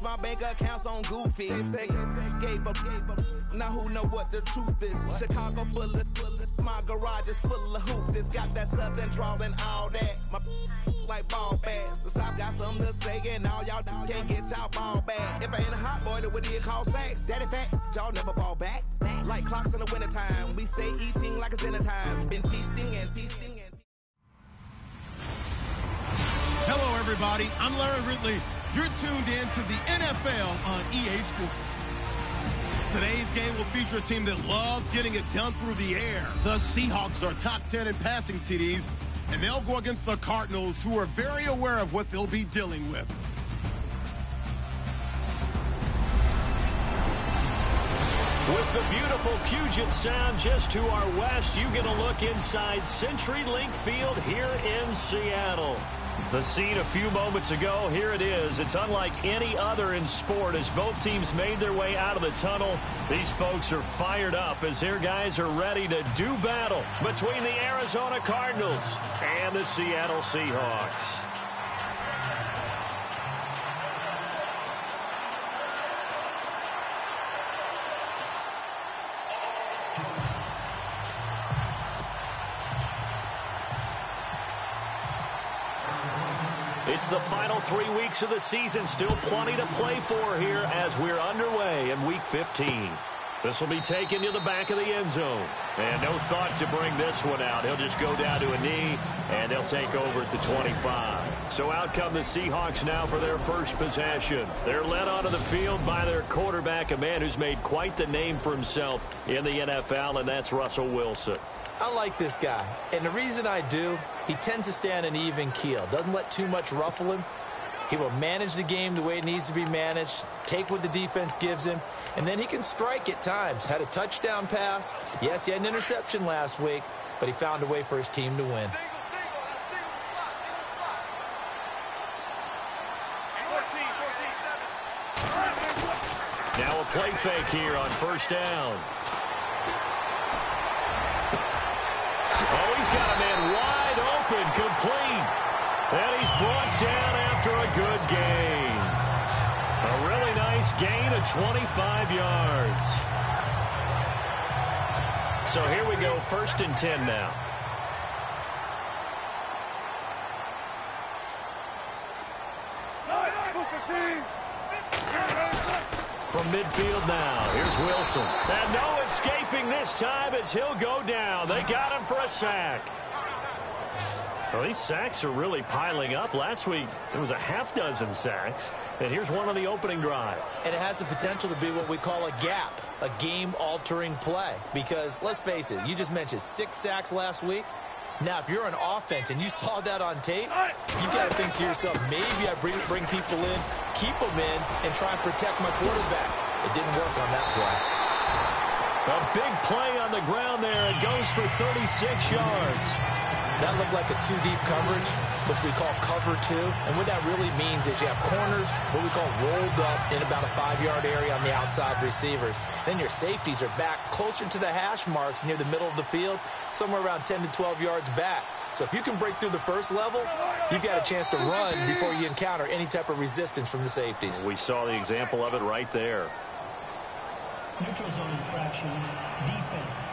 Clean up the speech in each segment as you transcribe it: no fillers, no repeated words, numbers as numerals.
My bank accounts on Goofy. Gave up. Now who know what the truth is? Chicago full of my garage is full of hoopers. Got that southern drawl and all that. My like ball bags. The South got something to say, and all y'all can't get y'all ball back. If I ain't a hot boy, then what do you call sacks? Daddy fat, y'all never fall back. Like clocks in the wintertime, we stay eating like it's dinner time. Been feasting and feasting and. Hello, everybody. I'm Larry Ridley. You're tuned in to the NFL on EA Sports. Today's game will feature a team that loves getting it done through the air. The Seahawks are top 10 in passing TDs, and they'll go against the Cardinals, who are very aware of what they'll be dealing with. With the beautiful Puget Sound just to our west, you get a look inside CenturyLink Field here in Seattle. The scene a few moments ago, here it is. It's unlike any other in sport as both teams made their way out of the tunnel. These folks are fired up as their guys are ready to do battle between the Arizona Cardinals and the Seattle Seahawks. It's the final 3 weeks of the season. Still plenty to play for here as we're underway in Week 15. This will be taken to the back of the end zone. And no thought to bring this one out. He'll just go down to a knee, and they'll take over at the 25. So out come the Seahawks now for their first possession. They're led onto the field by their quarterback, a man who's made quite the name for himself in the NFL, and that's Russell Wilson. I like this guy, and the reason I do, he tends to stay on an even keel, doesn't let too much ruffle him. He will manage the game the way it needs to be managed, take what the defense gives him, and then he can strike at times. Had a touchdown pass. Yes, he had an interception last week, but he found a way for his team to win. Now a play fake here on first down. Oh, he's got a man wide open, complete. And he's brought down after a good gain. A really nice gain of 25 yards. So here we go, 1st and 10 now. From midfield now, here's Wilson. And no escaping this time as he'll go down. They got him for a sack. Well, these sacks are really piling up. Last week, it was a half-dozen sacks. And here's one on the opening drive. And it has the potential to be what we call a gap, a game-altering play. Because, let's face it, you just mentioned 6 sacks last week. Now, if you're an offense and you saw that on tape, you got to think to yourself, maybe I bring people in, keep them in, and try and protect my quarterback. It didn't work on that play. A big play on the ground there. It goes for 36 yards. That looked like a 2-deep coverage, which we call cover 2. And what that really means is you have corners, what we call rolled up in about a 5-yard area on the outside receivers. Then your safeties are back closer to the hash marks near the middle of the field, somewhere around 10 to 12 yards back. So if you can break through the first level, you've got a chance to run before you encounter any type of resistance from the safeties. We saw the example of it right there. Neutral zone infraction, defense.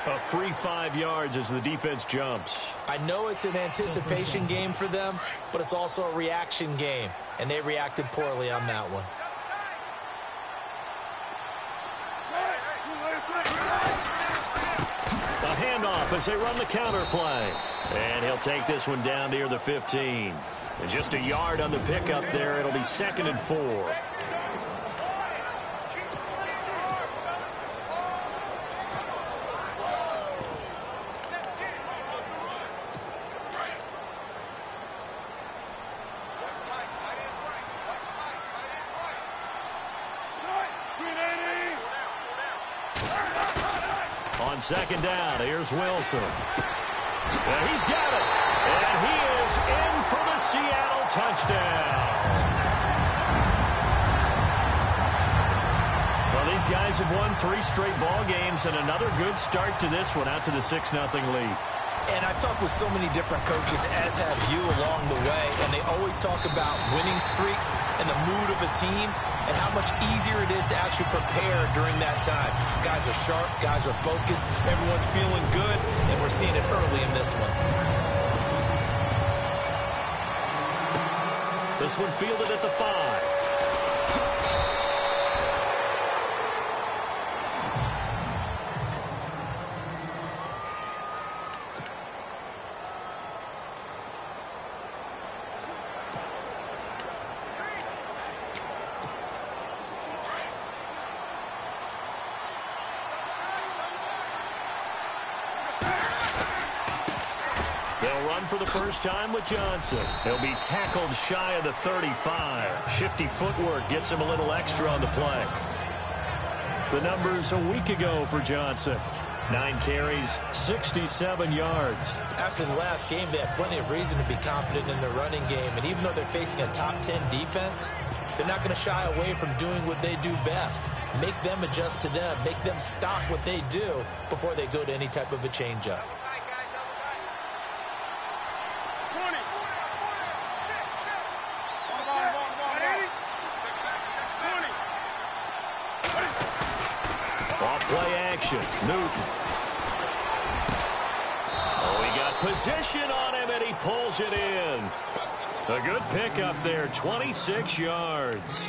A free 5 yards as the defense jumps. I know it's an anticipation game for them, but it's also a reaction game, and they reacted poorly on that one. A handoff as they run the counter play. And he'll take this one down near the 15. And just a yard on the pickup there. It'll be 2nd and 4. On 2nd down, here's Wilson. And he's got it. And he is in for the Seattle touchdown. Well, these guys have won 3 straight ball games and another good start to this one out to the 6-0 lead. And I've talked with so many different coaches, as have you along the way, and they always talk about winning streaks and the mood of a team and how much easier it is to actually prepare during that time. Guys are sharp, guys are focused, everyone's feeling good, and we're seeing it early in this one. This one fielded at the 5. They'll run for the first time with Johnson. He'll be tackled shy of the 35. Shifty footwork gets him a little extra on the play. The numbers a week ago for Johnson. 9 carries, 67 yards. After the last game, they have plenty of reason to be confident in their running game. And even though they're facing a top 10 defense, they're not going to shy away from doing what they do best. Make them adjust to them. Make them stop what they do before they go to any type of a changeup. Play action. Newton. Oh, he got position on him, and he pulls it in. A good pickup there, 26 yards.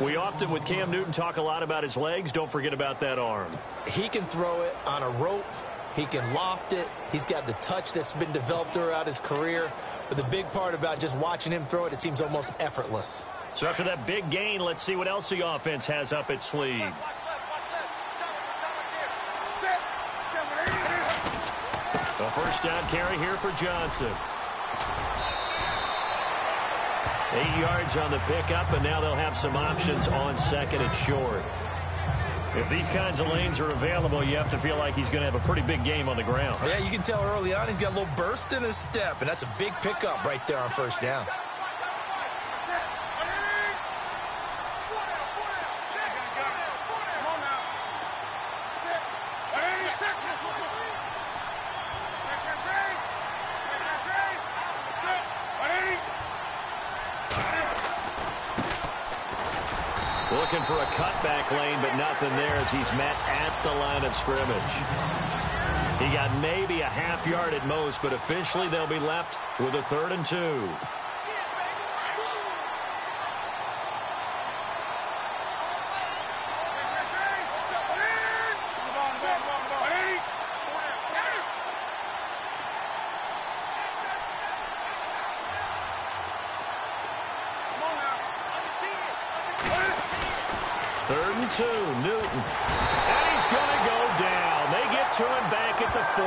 We often, with Cam Newton, talk a lot about his legs. Don't forget about that arm. He can throw it on a rope. He can loft it. He's got the touch that's been developed throughout his career. But the big part about just watching him throw it, it seems almost effortless. So after that big gain, let's see what else the offense has up its sleeve. A first down carry here for Johnson. 8 yards on the pickup, and now they'll have some options on second and short. If these kinds of lanes are available, you have to feel like he's going to have a pretty big game on the ground. Yeah, you can tell early on he's got a little burst in his step, and that's a big pickup right there on first down. Looking for a cutback lane, but nothing there as he's met at the line of scrimmage. He got maybe a half yard at most, but officially they'll be left with a 3rd and 2. Third and 2, Newton. And he's going to go down. They get to him back at the 40.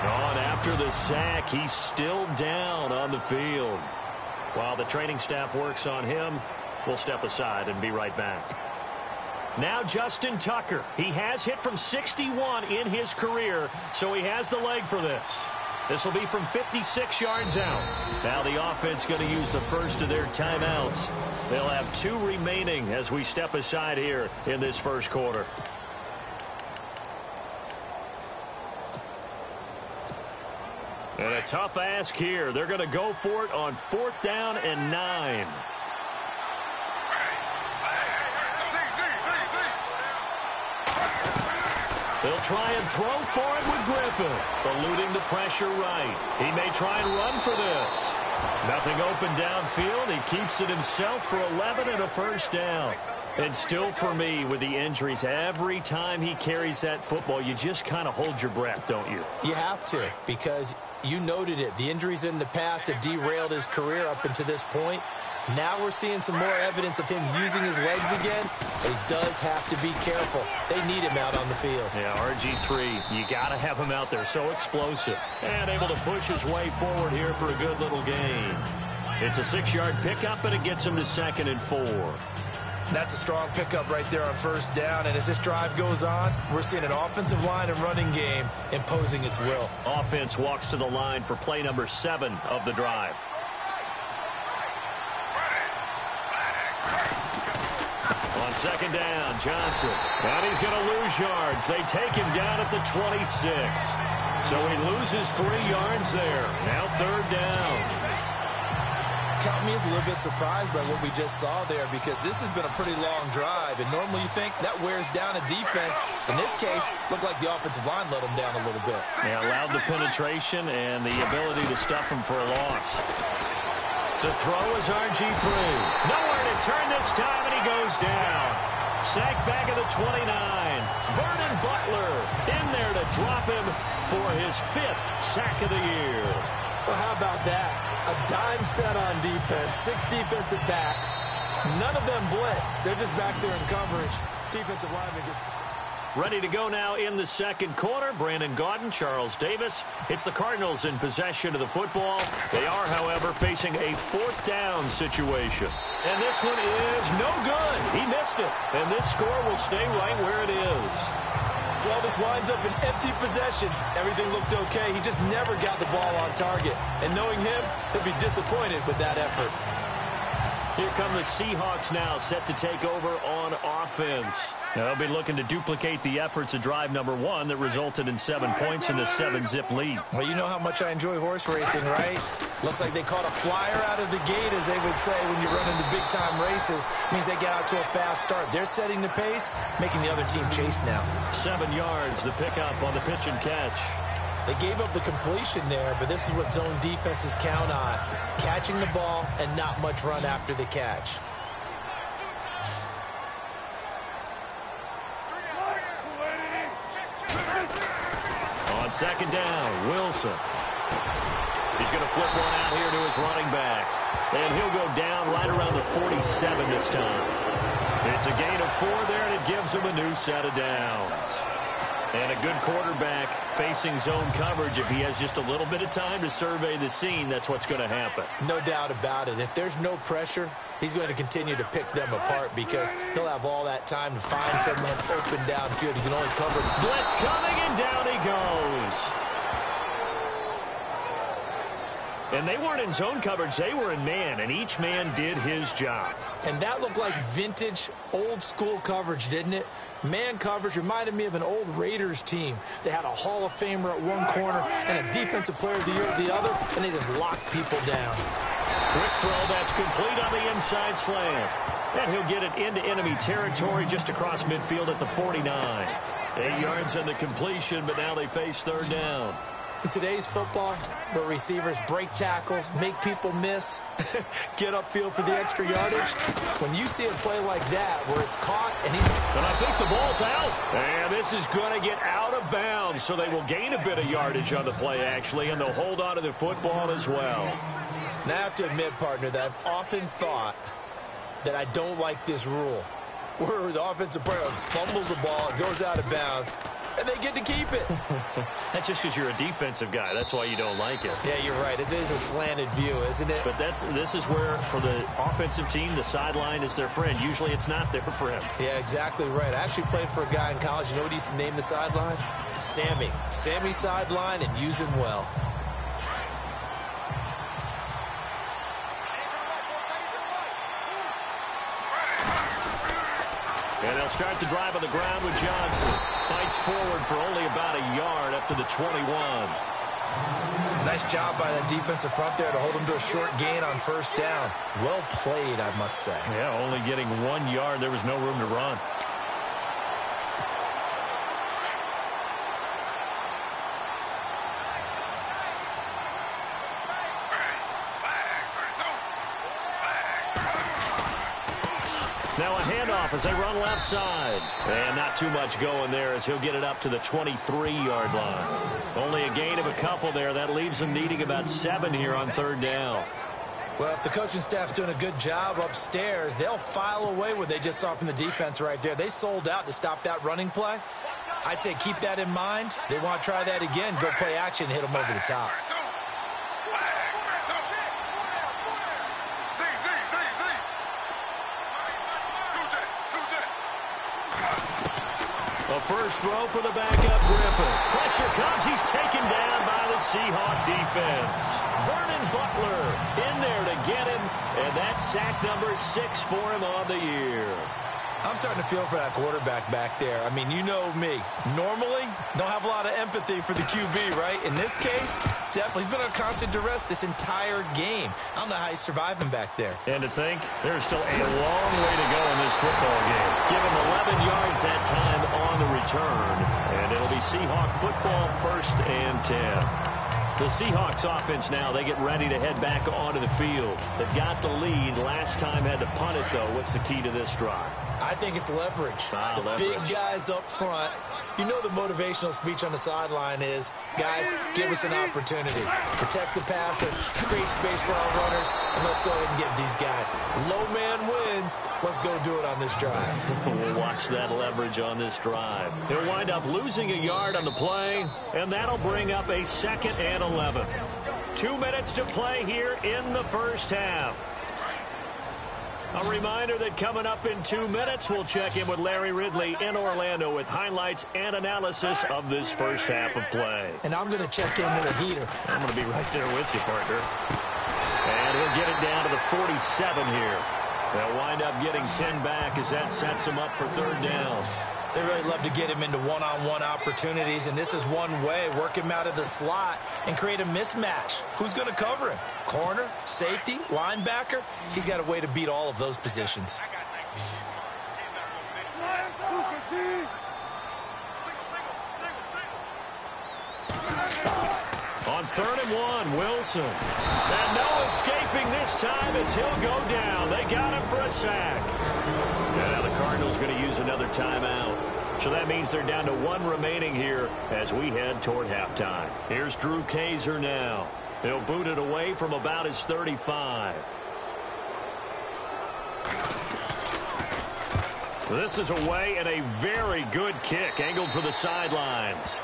On after the sack, he's still down on the field. While the training staff works on him, we'll step aside and be right back. Now Justin Tucker. He has hit from 61 in his career, so he has the leg for this. This will be from 56 yards out. Now the offense going to use the first of their timeouts. They'll have 2 remaining as we step aside here in this first quarter. And a tough ask here. They're going to go for it on 4th down and 9. They'll try and throw for it with Griffin, eluding the pressure right. He may try and run for this. Nothing open downfield. He keeps it himself for 11 and a first down. And still for me, with the injuries, every time he carries that football, you just kind of hold your breath, don't you? You have to, because you noted it. The injuries in the past have derailed his career up until this point. Now we're seeing some more evidence of him using his legs again, but he does have to be careful. They need him out on the field. Yeah, RG3, you got to have him out there, so explosive. And able to push his way forward here for a good little gain. It's a 6-yard pickup, and it gets him to 2nd and 4. That's a strong pickup right there on first down, and as this drive goes on, we're seeing an offensive line and running game imposing its will. Offense walks to the line for play number 7 of the drive. On On second down, Johnson. And he's going to lose yards. They take him down at the 26. So he loses 3 yards there. Now third down. Count me as a little bit surprised by what we just saw there, because this has been a pretty long drive, and normally you think that wears down a defense. In this case, looked like the offensive line let them down a little bit. Yeah, allowed the penetration and the ability to stuff him for a loss. To throw is RG3. Nowhere to turn this time, and he goes down. Sacked back at the 29. Vernon Butler in there to drop him for his 5th sack of the year. Well, how about that? A dime set on defense, 6 defensive backs. None of them blitz. They're just back there in coverage. Defensive lineman gets... Ready to go now in the second quarter. Brandon Gaudin, Charles Davis. It's the Cardinals in possession of the football. They are, however, facing a 4th down situation. And this one is no good. He missed it. And this score will stay right where it is. Well, this winds up an empty possession. Everything looked okay. He just never got the ball on target. And knowing him, he'll be disappointed with that effort. Here come the Seahawks now, set to take over on offense. Now they'll be looking to duplicate the efforts of drive number 1 that resulted in 7 points in the 7-zip lead. Well, you know how much I enjoy horse racing, right? Looks like they caught a flyer out of the gate, as they would say when you're running the big-time races. Means they get out to a fast start. They're setting the pace, making the other team chase now. 7 yards, the pickup on the pitch and catch. They gave up the completion there, but this is what zone defenses count on. Catching the ball and not much run after the catch. On second down, Wilson. He's going to flip one out here to his running back. And he'll go down right around the 47 this time. It's a gain of 4 there, and it gives him a new set of downs. And a good quarterback facing zone coverage. If he has just a little bit of time to survey the scene, that's what's going to happen. No doubt about it. If there's no pressure, he's going to continue to pick them apart, because he'll have all that time to find someone open downfield. He can only cover. Blitz coming, and down he goes. And they weren't in zone coverage. They were in man, and each man did his job. And that looked like vintage, old-school coverage, didn't it? Man coverage reminded me of an old Raiders team. They had a Hall of Famer at one corner and a Defensive Player of the Year at the other, and they just locked people down. Quick throw, that's complete on the inside slant. And he'll get it into enemy territory just across midfield at the 49. 8 yards on the completion, but now they face third down. In today's football, where receivers break tackles, make people miss, get upfield for the extra yardage, when you see a play like that where it's caught and he's... And I think the ball's out. And this is going to get out of bounds, so they will gain a bit of yardage on the play, actually, and they'll hold on to the football as well. Now, I have to admit, partner, that I've often thought that I don't like this rule, where the offensive player fumbles the ball, it goes out of bounds, and they get to keep it. That's just because you're a defensive guy. That's why you don't like it. Yeah, you're right. It is a slanted view, isn't it? But this is where, for the offensive team, the sideline is their friend. Usually it's not there for him. Yeah, exactly right. I actually played for a guy in college. You know what he used to name the sideline? Sammy. Sammy sideline, and use him well. And they'll start the drive on the ground with Johnson. Fights forward for only about a yard up to the 21. Nice job by that defensive front there to hold him to a short gain on first down. Well played, I must say. Yeah, only getting 1 yard. There was no room to run. Now a handoff as they run left side. And not too much going there as he'll get it up to the 23-yard line. Only a gain of a couple there. That leaves them needing about 7 here on third down. Well, if the coaching staff's doing a good job upstairs, they'll file away what they just saw from the defense right there. They sold out to stop that running play. I'd say keep that in mind. They want to try that again. Go play action, hit them over the top. A first throw for the backup Griffin. Pressure comes. He's taken down by the Seahawk defense. Vernon Butler in there to get him, and that's sack number 6 for him on the year. I'm starting to feel for that quarterback back there. I mean, you know me. Normally, don't have a lot of empathy for the QB, right? In this case, definitely. He's been on constant duress this entire game. I don't know how he's surviving back there. And to think, there's still a long way to go in this football game. Give him 11 yards that time on the return. And it'll be Seahawk football, 1st and 10. The Seahawks offense now, they get ready to head back onto the field. They've got the lead. Last time had to punt it, though. What's the key to this drive? I think it's leverage. Big guys up front. You know the motivational speech on the sideline is, guys, give us an opportunity. Protect the passer, create space for our runners, and let's go ahead and get these guys. Low man wins. Let's go do it on this drive. We'll watch that leverage on this drive. He'll wind up losing a yard on the play, and that'll bring up a 2nd and 11. 2 minutes to play here in the first half. A reminder that coming up in 2 minutes, we'll check in with Larry Ridley in Orlando with highlights and analysis of this first half of play. And I'm going to check in with a heater. I'm going to be right there with you, partner. And he'll get it down to the 47 here. They'll wind up getting 10 back as that sets him up for 3rd down. They really love to get him into one-on-one opportunities, and this is one way. Work him out of the slot and create a mismatch. Who's going to cover him? Corner, safety, linebacker? He's got a way to beat all of those positions. On 3rd and 1, Wilson. And no escaping this time as he'll go down. They got him for a sack. And now the Cardinals going to use another timeout. So that means they're down to 1 remaining here as we head toward halftime. Here's Drew Kaiser now. He'll boot it away from about his 35. This is away and a very good kick angled for the sidelines.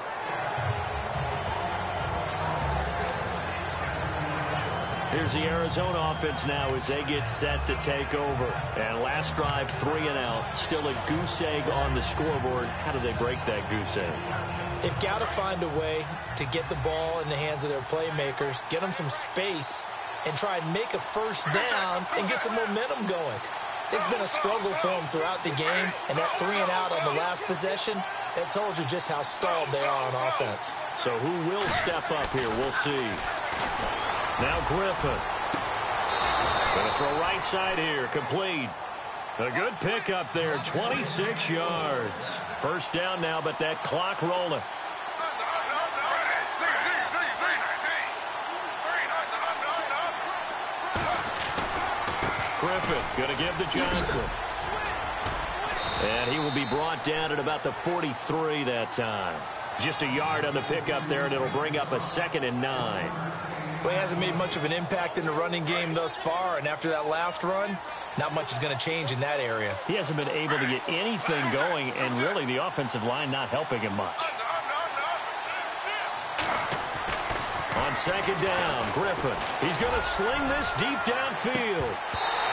Here's the Arizona offense now as they get set to take over. And last drive, 3 and out. Still a goose egg on the scoreboard. How do they break that goose egg? They've got to find a way to get the ball in the hands of their playmakers, get them some space, and try and make a first down and get some momentum going. It's been a struggle for them throughout the game, and that 3 and out on the last possession, that told you just how stalled they are on offense. So who will step up here? We'll see. Now Griffin. Going to throw right side here. Complete. A good pickup there. 26 yards. First down now, but that clock rolling. Griffin going to give to Johnson. And he will be brought down at about the 43 that time. Just a yard on the pickup there, and it'll bring up a 2nd and 9. Well, he hasn't made much of an impact in the running game thus far, and after that last run, not much is going to change in that area. He hasn't been able to get anything going, and really the offensive line not helping him much. On 2nd down, Griffin. He's going to sling this deep downfield.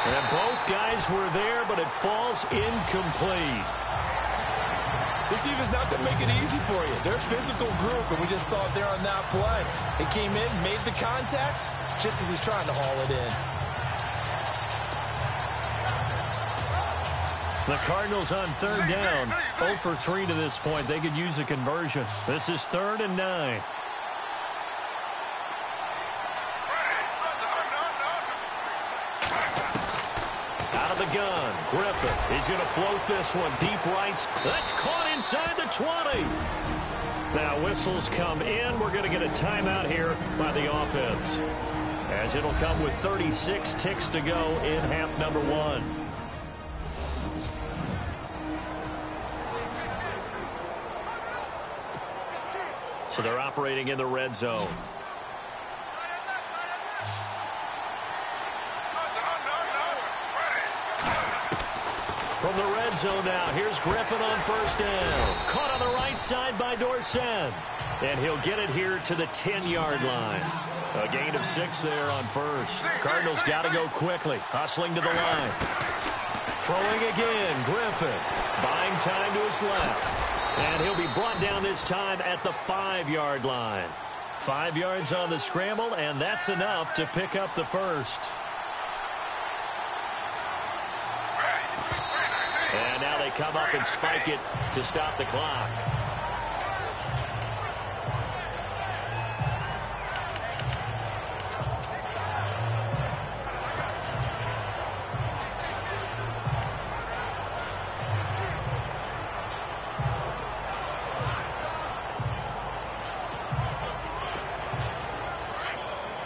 And both guys were there, but it falls incomplete. This defense not going to make it easy for you. They're a physical group, and we just saw it there on that play. It came in, made the contact, just as he's trying to haul it in. The Cardinals on 3rd down. 0 for 3 to this point. They could use a conversion. This is 3rd and 9. The gun. Griffin. He's going to float this one. Deep right. That's caught inside the 20. Now whistles come in. We're going to get a timeout here by the offense, as it'll come with 36 ticks to go in half number 1. So they're operating in the red zone. From the red zone now, here's Griffin on 1st down. Caught on the right side by Dorsett. And he'll get it here to the 10-yard line. A gain of 6 there on 1st. Cardinals got to go quickly. Hustling to the line. Throwing again, Griffin. Buying time to his left. And he'll be brought down this time at the 5-yard line. 5 yards on the scramble, and that's enough to pick up the first. And now they come up and spike it to stop the clock.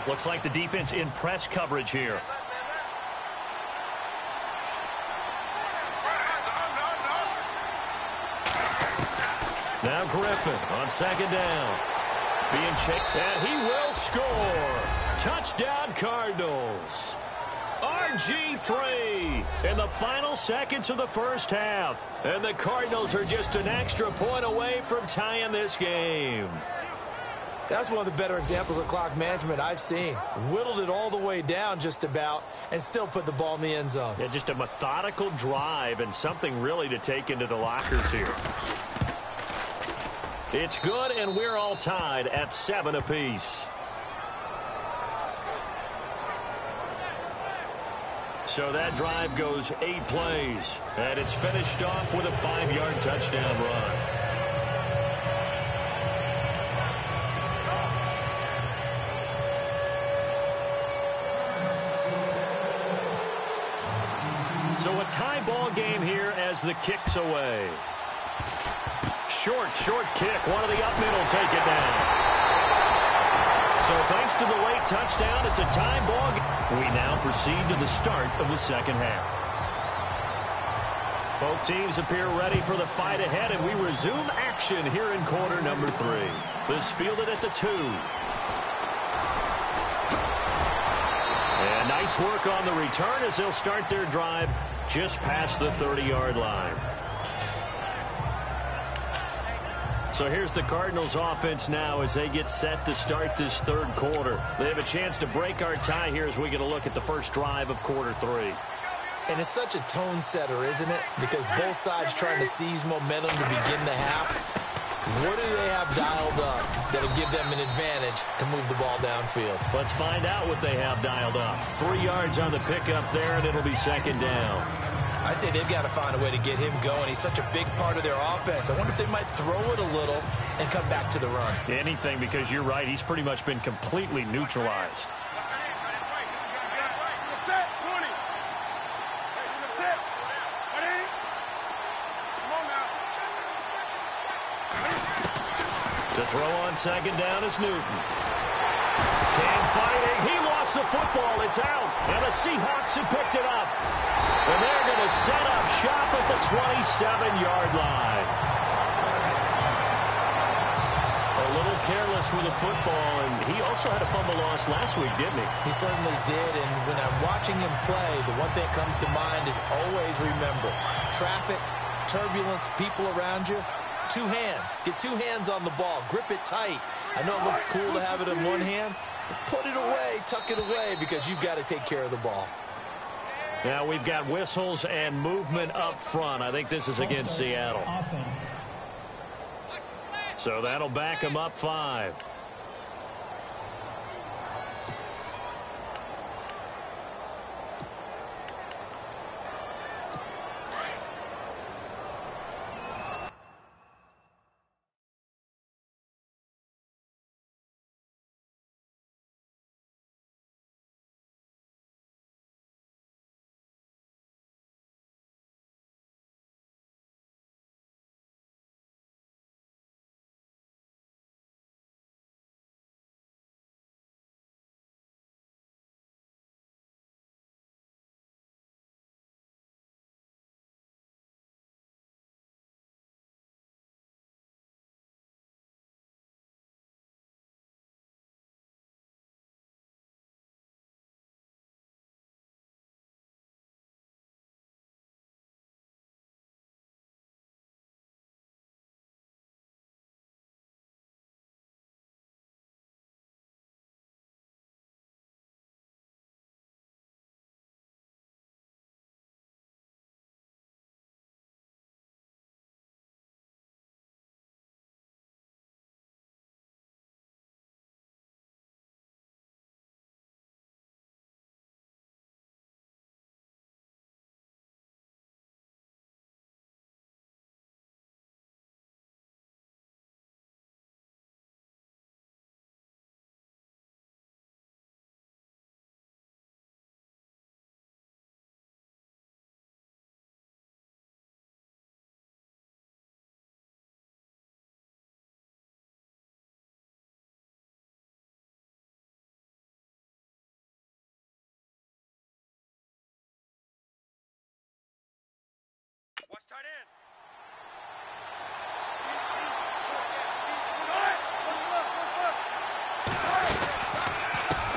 Looks like the defense in press coverage here. Now Griffin on second down. Being checked, and he will score. Touchdown Cardinals. RG3 in the final seconds of the first half. And the Cardinals are just an extra point away from tying this game. That's one of the better examples of clock management I've seen. Whittled it all the way down just about and still put the ball in the end zone. Yeah, just a methodical drive and something really to take into the lockers here. It's good, and we're all tied at 7 apiece. So that drive goes 8 plays, and it's finished off with a 5-yard touchdown run. So a tie ball game here as the kick's away. Short kick. One of the up middle take it down. So thanks to the late touchdown, it's a tie ball game. We now proceed to the start of the second half. Both teams appear ready for the fight ahead, and we resume action here in quarter number 3. This fielded at the 2. And nice work on the return as they'll start their drive just past the 30-yard line. So here's the Cardinals offense now as they get set to start this third quarter. They have a chance to break our tie here as we get a look at the first drive of quarter 3. And it's such a tone setter, isn't it? Because both sides trying to seize momentum to begin the half. What do they have dialed up that'll give them an advantage to move the ball downfield? Let's find out what they have dialed up. 3 yards on the pickup there, and it'll be second down. I'd say they've got to find a way to get him going. He's such a big part of their offense. I wonder if they might throw it a little and come back to the run. Anything, because you're right. He's pretty much been completely neutralized. To throw on second down is Newton. Cam fighting. He lost the football. It's out. And the Seahawks have picked it up. And they're going to set up shop at the 27-yard line. A little careless with the football, and he also had a fumble loss last week, didn't he? He certainly did, and when I'm watching him play, the one thing that comes to mind is always remember, traffic, turbulence, people around you, 2 hands. Get 2 hands on the ball. Grip it tight. I know it looks cool to have it in one hand, but put it away, tuck it away, because you've got to take care of the ball. Now we've got whistles and movement up front. I think this is against Seattle. Offense. So that'll back them up 5.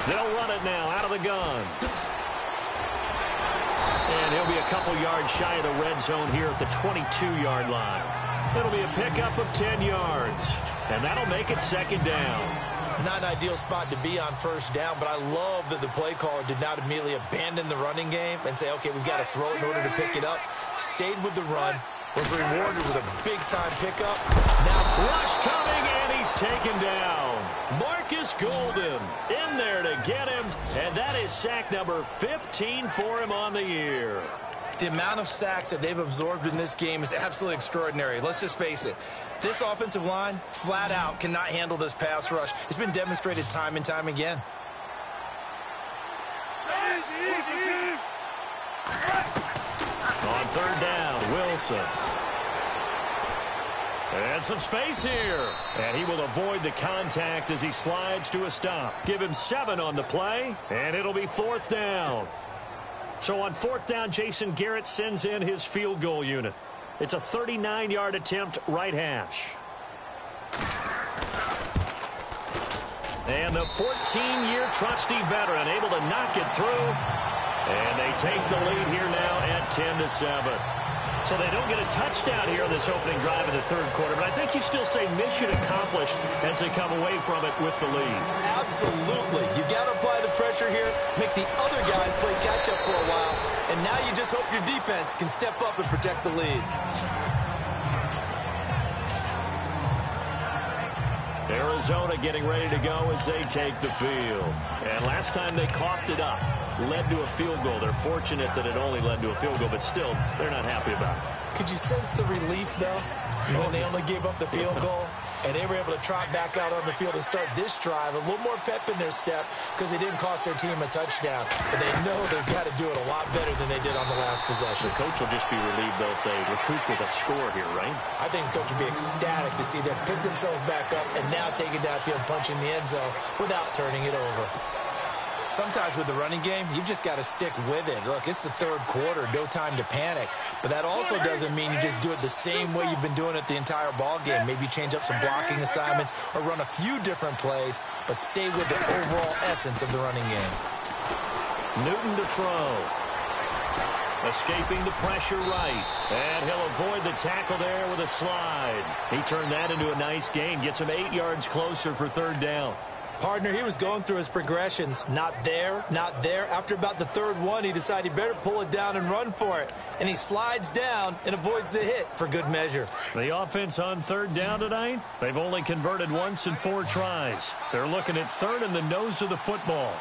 They'll run it now out of the gun. And he'll be a couple yards shy of the red zone here at the 22-yard line. It'll be a pickup of 10 yards. And that'll make it second down. Not an ideal spot to be on first down, but I love that the play caller did not immediately abandon the running game and say, okay, we've got to throw it in order to pick it up. Stayed with the run, was rewarded with a big-time pickup. Now rush coming, and he's taken down. Marcus Golden in there to get him, and that is sack number 15 for him on the year. The amount of sacks that they've absorbed in this game is absolutely extraordinary. Let's just face it. This offensive line, flat out, cannot handle this pass rush. It's been demonstrated time and time again. On third down, Wilson. And some space here. And he will avoid the contact as he slides to a stop. Give him 7 on the play, and it'll be fourth down. So on fourth down, Jason Garrett sends in his field goal unit. It's a 39-yard attempt, right hash. And the 14-year trusty veteran able to knock it through. And they take the lead here now at 10-7. So they don't get a touchdown here in this opening drive in the third quarter. But I think you still say mission accomplished as they come away from it with the lead. Absolutely. You got to apply the pressure here, make the other guys play catch-up for a while, and now you just hope your defense can step up and protect the lead. Arizona getting ready to go as they take the field. And last time they coughed it up, led to a field goal. They're fortunate that it only led to a field goal, but still, they're not happy about it. Could you sense the relief, though, when they only gave up the field goal? And they were able to trot back out on the field and start this drive. A little more pep in their step because they didn't cost their team a touchdown. But they know they've got to do it a lot better than they did on the last possession. The coach will just be relieved, though, if they recoup with a score here, right? I think the coach will be ecstatic to see them pick themselves back up and now take it downfield and punch in the end zone without turning it over. Sometimes with the running game, you've just got to stick with it. Look, it's the third quarter, no time to panic. But that also doesn't mean you just do it the same way you've been doing it the entire ball game. Maybe change up some blocking assignments or run a few different plays, but stay with the overall essence of the running game. Newton to throw. Escaping the pressure right. And he'll avoid the tackle there with a slide. He turned that into a nice gain. Gets him 8 yards closer for third down. Partner, he was going through his progressions. Not there, not there. After about the third one, he decided he better pull it down and run for it. And he slides down and avoids the hit for good measure. The offense on third down tonight, they've only converted once in 4 tries. They're looking at third in the nose of the football.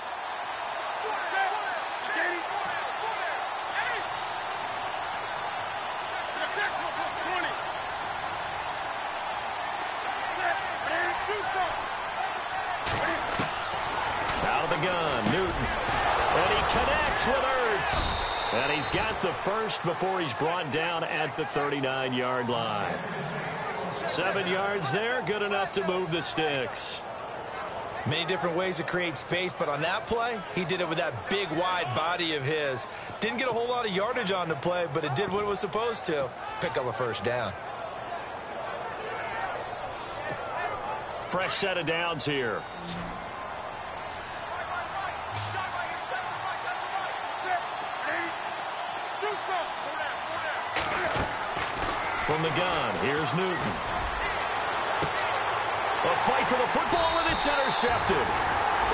And he's got the first before he's brought down at the 39-yard line. 7 yards there, good enough to move the sticks. Many different ways to create space, but on that play, he did it with that big, wide body of his. Didn't get a whole lot of yardage on the play, but it did what it was supposed to. Pick up a first down. Fresh set of downs here. From the gun, here's Newton. A fight for the football, and it's intercepted.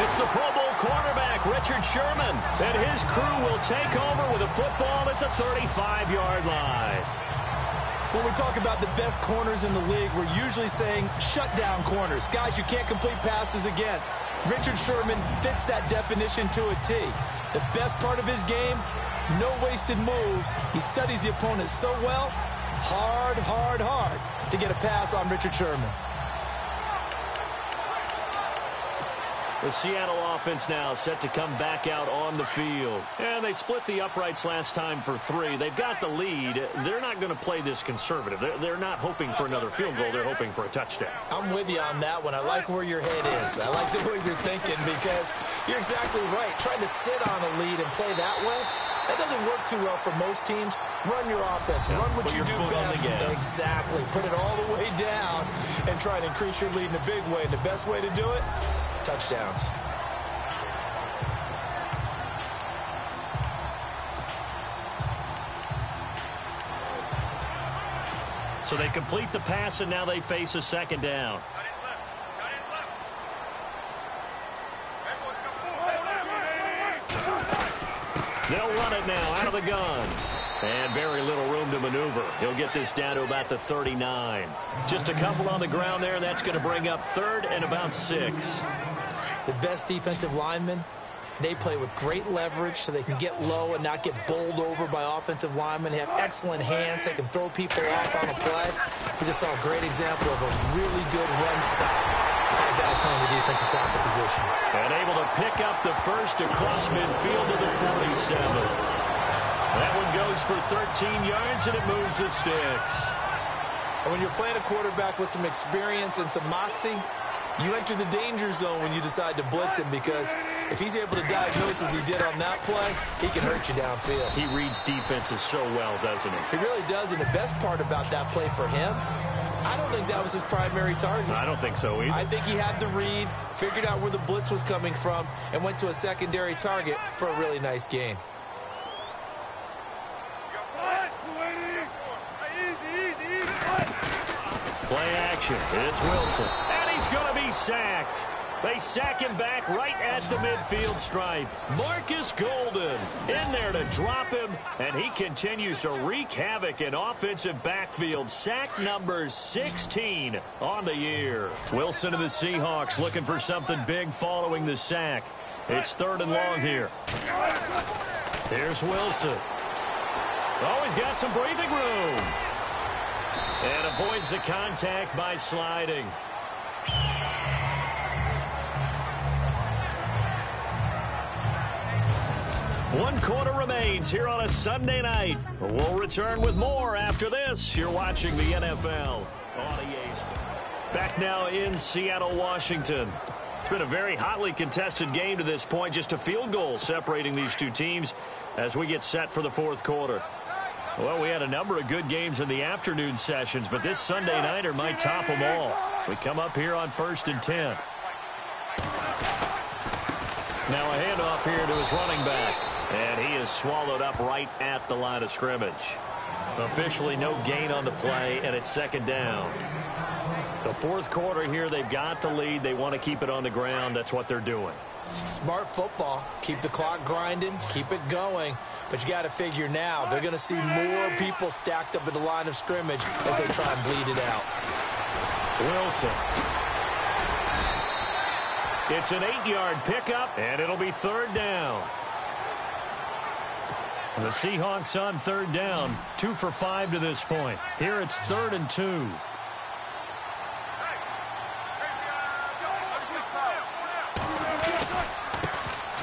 It's the Pro Bowl cornerback, Richard Sherman, and his crew will take over with a football at the 35-yard line. When we talk about the best corners in the league, we're usually saying shutdown corners, guys you can't complete passes against. Richard Sherman fits that definition to a T. The best part of his game, no wasted moves. He studies the opponent so well, hard to get a pass on Richard Sherman. The Seattle offense now set to come back out on the field. And they split the uprights last time for 3. They've got the lead. They're not going to play this conservative. They're not hoping for another field goal. They're hoping for a touchdown. I'm with you on that one. I like where your head is. I like the way you're thinking because you're exactly right. Trying to sit on a lead and play that way, that doesn't work too well for most teams. Run your offense. Yeah, run what you do best. Exactly. Put it all the way down and try and increase your lead in a big way. And the best way to do it, touchdowns. So they complete the pass, and now they face a second down. They'll run it now out of the gun. And very little room to maneuver. He'll get this down to about the 39. Just a couple on the ground there, and that's going to bring up 3rd and about 6. The best defensive linemen, they play with great leverage so they can get low and not get bowled over by offensive linemen. They have excellent hands. They can throw people off on a play. We just saw a great example of a really good run stop by a guy playing the defensive tackle position. And able to pick up the first across midfield to the 47. That one goes for 13 yards, and it moves the sticks. And when you're playing a quarterback with some experience and some moxie, you enter the danger zone when you decide to blitz him, because if he's able to diagnose as he did on that play, he can hurt you downfield. He reads defenses so well, doesn't he? He really does, and the best part about that play for him, I don't think that was his primary target. I don't think so either. I think he had the read, figured out where the blitz was coming from, and went to a secondary target for a really nice gain. Play action. It's Wilson. And he's going to be sacked. They sack him back right at the midfield stripe. Marcus Golden in there to drop him, and he continues to wreak havoc in offensive backfield. Sack number 16 on the year. Wilson and the Seahawks looking for something big following the sack. It's 3rd and long here. Here's Wilson. Oh, he's got some breathing room. And avoids the contact by sliding. One quarter remains here on a Sunday night. We'll return with more after this. You're watching the NFL on EA Sports. Back now in Seattle, Washington. It's been a very hotly contested game to this point. Just a field goal separating these two teams as we get set for the 4th quarter. Well, we had a number of good games in the afternoon sessions, but this Sunday nighter might top them all. We come up here on 1st and 10. Now a handoff here to his running back, and he is swallowed up right at the line of scrimmage. Officially no gain on the play, and it's 2nd down. The 4th quarter here, they've got the lead. They want to keep it on the ground. That's what they're doing. Smart football. Keep the clock grinding. Keep it going. But you got to figure now, they're going to see more people stacked up at the line of scrimmage as they try and bleed it out. Wilson. It's an 8-yard pickup, and it'll be 3rd down. The Seahawks on 3rd down, 2 for 5 to this point. Here it's 3rd and 2.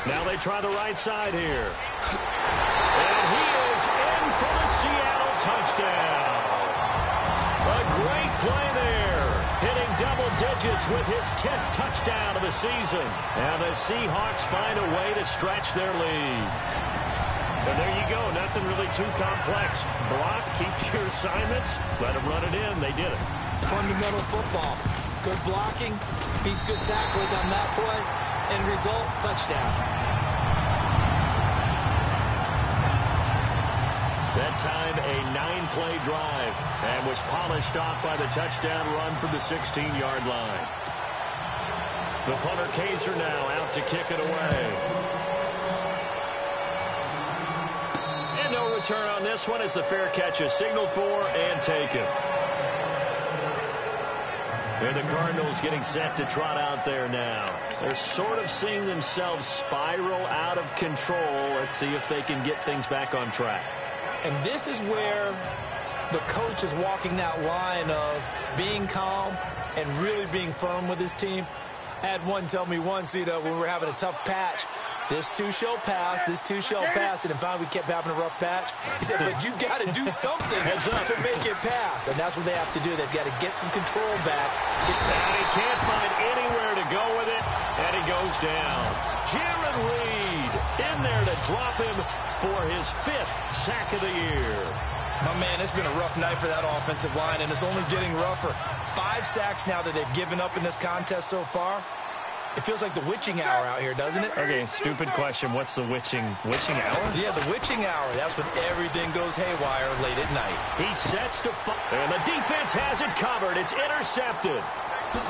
Now they try the right side here. And he is in for the Seattle touchdown. A great play there. Hitting double digits with his 10th touchdown of the season. And the Seahawks find a way to stretch their lead. And there you go. Nothing really too complex. Block, keep your assignments. Let them run it in. They did it. Fundamental football. Good blocking. Beats good tackling on that play. End result, touchdown. That time a 9-play drive and was polished off by the touchdown run from the 16-yard line. The punter Kaiser now out to kick it away. And no return on this one as the fair catch is signaled for and taken. And the Cardinals getting set to trot out there now. They're sort of seeing themselves spiral out of control. Let's see if they can get things back on track. And this is where the coach is walking that line of being calm and really being firm with his team. I had one tell me once, when we were having a tough patch, this too shall pass, this too shall pass, and finally we kept having a rough patch. He said, but you got to do something to make it pass, and that's what they have to do. They've got to get some control back. And he can't find anywhere to go with it, and he goes down. Jaron Reed in there to drop him for his 5th sack of the year. My man, it's been a rough night for that offensive line, and it's only getting rougher. 5 sacks now that they've given up in this contest so far. It feels like the witching hour out here, doesn't it? Okay, stupid question. What's the witching hour? Yeah, the witching hour. That's when everything goes haywire late at night. He sets to fire, and the defense has it covered. It's intercepted.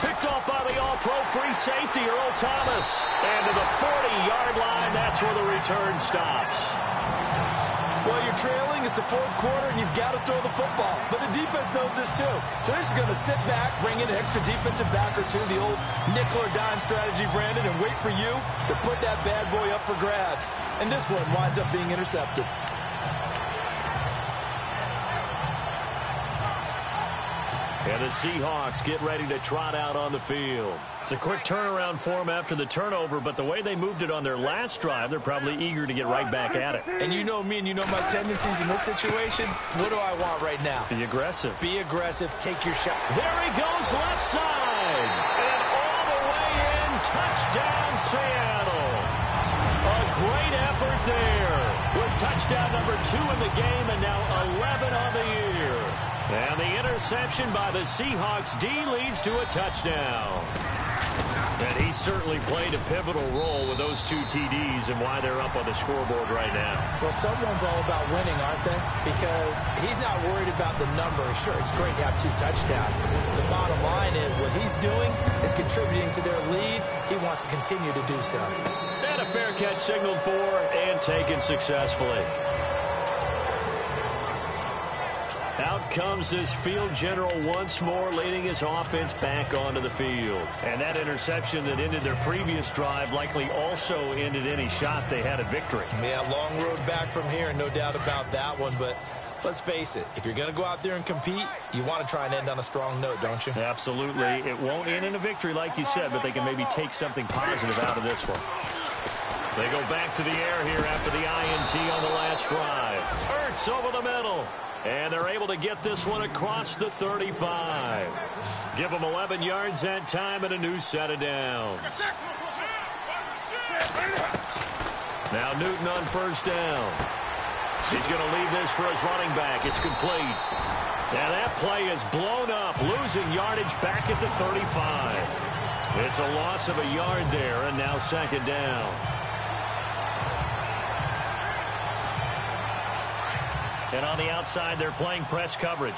Picked off by the all-pro free safety, Earl Thomas. And to the 40-yard line, that's where the return stops. Well, you're trailing. It's the fourth quarter, and you've got to throw the football. But the defense knows this, too. So they're just going to sit back, bring in an extra defensive back or two, the old nickel or dime strategy, Brandon, and wait for you to put that bad boy up for grabs. And this one winds up being intercepted. And the Seahawks get ready to trot out on the field. It's a quick turnaround for them after the turnover, but the way they moved it on their last drive, they're probably eager to get right back at it. And you know me and you know my tendencies in this situation. What do I want right now? Be aggressive. Be aggressive. Take your shot. There he goes, left side. And all the way in, touchdown Seattle. A great effort there. With touchdown number 2 in the game and now 11 on the year. And the interception by the Seahawks D leads to a touchdown. And he certainly played a pivotal role with those 2 TDs and why they're up on the scoreboard right now. Well, someone's all about winning, aren't they? Because he's not worried about the number. Sure, it's great to have 2 touchdowns. The bottom line is what he's doing is contributing to their lead. He wants to continue to do so. And a fair catch signaled for and taken successfully. Out comes this field general once more, leading his offense back onto the field. And that interception that ended their previous drive likely also ended any shot they had at victory. Yeah, long road back from here, no doubt about that one. But let's face it, if you're going to go out there and compete, you want to try and end on a strong note, don't you? Absolutely. It won't end in a victory like you said, but they can maybe take something positive out of this one. They go back to the air here after the INT on the last drive. Ertz over the middle. And they're able to get this one across the 35. Give them 11 yards that time and a new set of downs. Now Newton on first down. He's going to leave this for his running back. It's complete. And that play is blown up, losing yardage back at the 35. It's a loss of a yard there, and now second down. And on the outside, they're playing press coverage.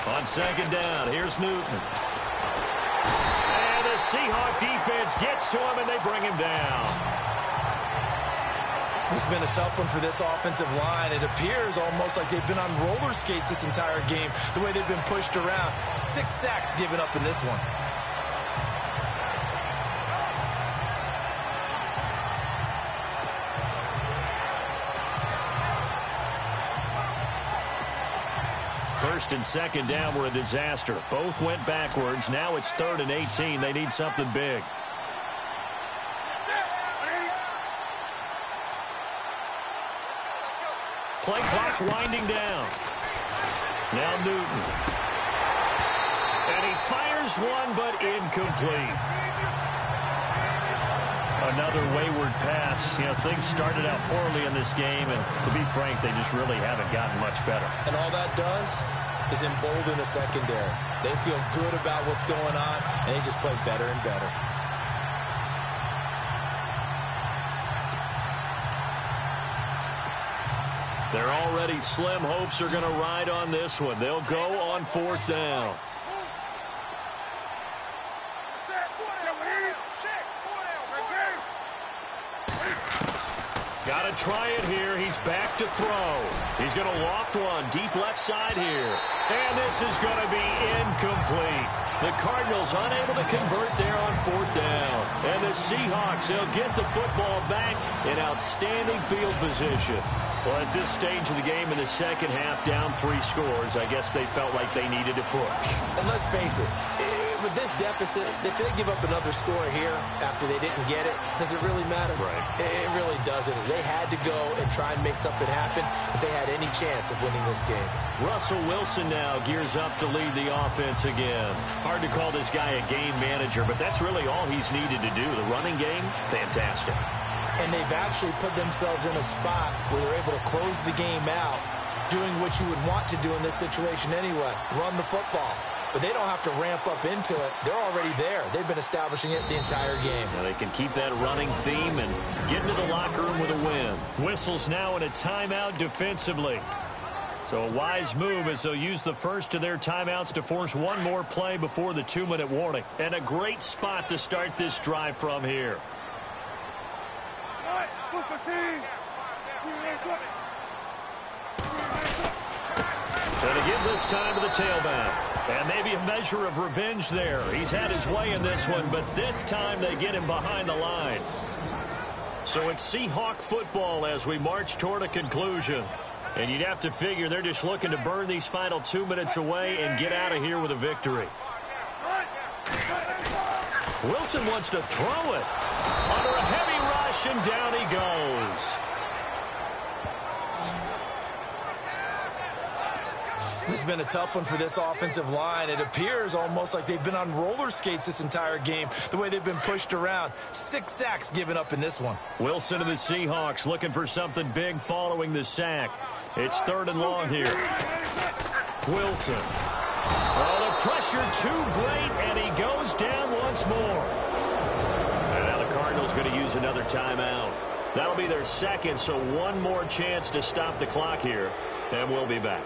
On second down, here's Newton. And the Seahawk defense gets to him, and they bring him down. This has been a tough one for this offensive line. It appears almost like they've been on roller skates this entire game, the way they've been pushed around. 6 sacks given up in this one. First and second down were a disaster. Both went backwards. Now it's 3rd and 18. They need something big. Play clock winding down. Now Newton. And he fires one, but incomplete. Another wayward pass. You know, things started out poorly in this game, and to be frank, they just really haven't gotten much better. And all that does is embolden the secondary. They feel good about what's going on, and they just play better and better. Their already slim hopes are going to ride on this one. They'll go on 4th down. Got to try it here. He's back to throw. He's going to loft one deep left side here. And this is going to be incomplete. The Cardinals unable to convert there on 4th down. And the Seahawks, they'll get the football back in outstanding field position. Well, at this stage of the game in the second half, down 3 scores, I guess they felt like they needed to push. And let's face it, with this deficit, if they give up another score here after they didn't get it, does it really matter? Right. It really doesn't. They had to go and try and make something happen if they had any chance of winning this game. Russell Wilson now gears up to lead the offense again. Hard to call this guy a game manager, but that's really all he's needed to do. The running game, fantastic. and they've actually put themselves in a spot where they're able to close the game out, doing what you would want to do in this situation anyway, run the football. But they don't have to ramp up into it. They're already there. They've been establishing it the entire game. Now they can keep that running theme and get into the locker room with a win. Whistles now in a timeout defensively. So a wise move as they'll use the first of their timeouts to force one more play before the 2-minute warning. And a great spot to start this drive from here. So to give this time to the tailback. And maybe a measure of revenge there. He's had his way in this one, but this time they get him behind the line. So it's Seahawk football as we march toward a conclusion. And you'd have to figure they're just looking to burn these final 2 minutes away and get out of here with a victory. Wilson wants to throw it. Under a heavy rush, and down he goes. This has been a tough one for this offensive line. It appears almost like they've been on roller skates this entire game, the way they've been pushed around. 6 sacks given up in this one. Wilson and the Seahawks looking for something big following the sack. It's 3rd and long here. Wilson. Oh, the pressure too great, and he goes down once more. And now the Cardinals going to use another timeout. That'll be their second, so one more chance to stop the clock here, and we'll be back.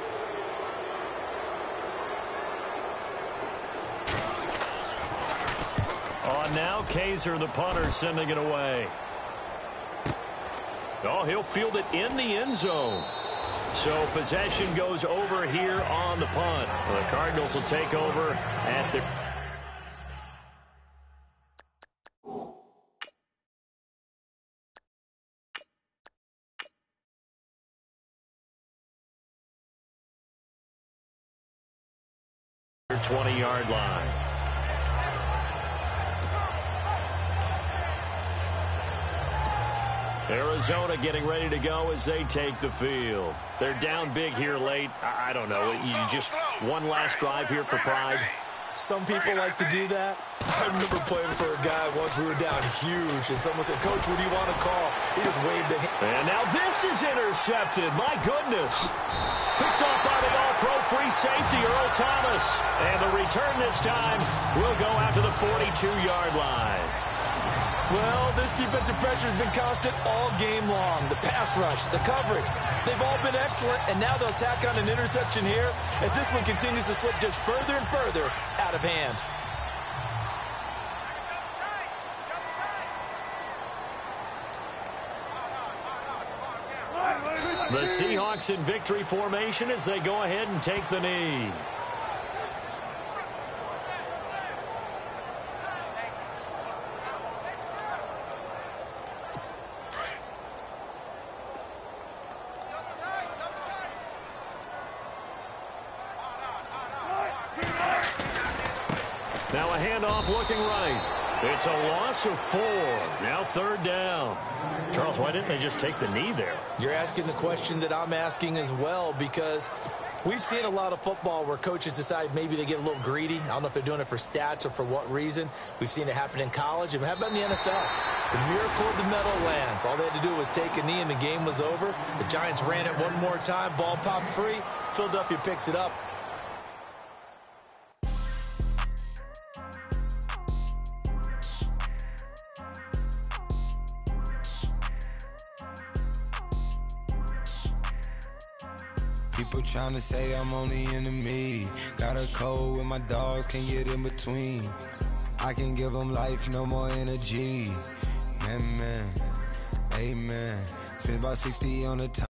On now, Kaiser, the punter, sending it away. Oh, he'll field it in the end zone. So possession goes over here on the punt. The Cardinals will take over at the... their 20-yard line. Arizona getting ready to go as they take the field. They're down big here late. I don't know. You just one last drive here for pride. Some people like to do that. I remember playing for a guy once. We were down huge, and someone said, "Coach, what do you want to call?" He just waved a hand. And now this is intercepted. My goodness. Picked off by the all-pro free safety, Earl Thomas. And the return this time will go out to the 42-yard line. Well, this defensive pressure has been constant all game long. The pass rush, the coverage, they've all been excellent, and now they'll tack on an interception here as this one continues to slip just further and further out of hand. The Seahawks in victory formation as they go ahead and take the knee. Now a handoff looking right. It's a loss of 4. Now 3rd down. Charles, why didn't they just take the knee there? You're asking the question that I'm asking as well, because we've seen a lot of football where coaches decide maybe they get a little greedy. I don't know if they're doing it for stats or for what reason. We've seen it happen in college. And how about in the NFL? The miracle of the Meadowlands. All they had to do was take a knee and the game was over. The Giants ran it one more time. Ball popped free. Philadelphia picks it up. People trying to say I'm only enemy. Got a code with my dogs, can't get in between. I can give them life, no more energy. Man, amen. Spent about 60 on the time.